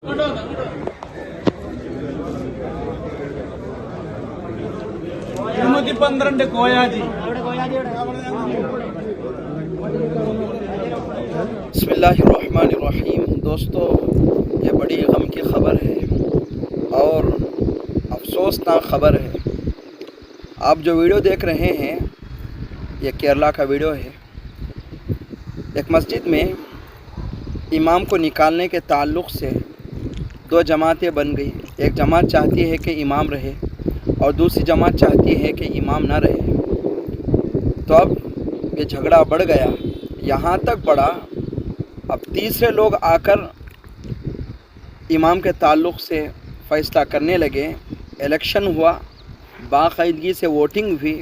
12 കോയാജി. बिस्मिल्लाहिर्रहमानिर्रहीम। दोस्तों, ये बड़ी गम की ख़बर है और अफसोसनाक ख़बर है। आप जो वीडियो देख रहे हैं ये केरला का वीडियो है। एक मस्जिद में इमाम को निकालने के ताल्लुक़ से दो जमातें बन गई। एक जमात चाहती है कि इमाम रहे और दूसरी जमात चाहती है कि इमाम ना रहे। तो अब ये झगड़ा बढ़ गया, यहाँ तक बढ़ा अब तीसरे लोग आकर इमाम के ताल्लुक़ से फ़ैसला करने लगे। इलेक्शन हुआ, बाकायदगी से वोटिंग हुई।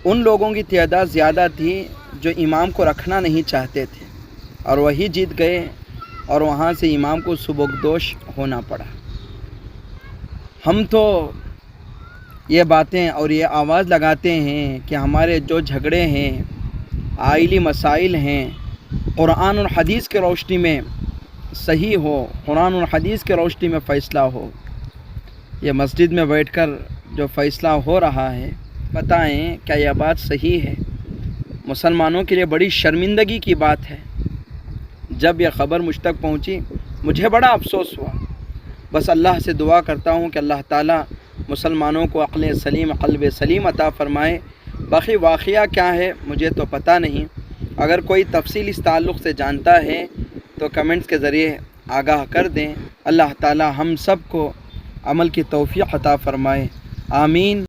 उन लोगों की तादाद ज़्यादा थी जो इमाम को रखना नहीं चाहते थे और वही जीत गए और वहाँ से इमाम को सुबकदोश होना पड़ा। हम तो ये बातें और ये आवाज़ लगाते हैं कि हमारे जो झगड़े हैं, आइली मसाइल हैं, कुरान और हदीस के रोशनी में सही हो, कुरान और हदीस के रोशनी में फ़ैसला हो। ये मस्जिद में बैठकर जो फ़ैसला हो रहा है, बताएं क्या यह बात सही है? मुसलमानों के लिए बड़ी शर्मिंदगी की बात है। जब यह ख़बर मुझ तक पहुंची मुझे बड़ा अफसोस हुआ। बस अल्लाह से दुआ करता हूं कि अल्लाह ताला मुसलमानों को अक़ल सलीम, क़ल्ब सलीम अता फ़रमाए। बाकी वाक़या क्या है मुझे तो पता नहीं। अगर कोई तफसील इस ताल्लुक़ से जानता है तो कमेंट्स के ज़रिए आगाह कर दें। अल्लाह ताला हम सब को अमल की तौफ़ीक़ अता फ़रमाए। आमीन।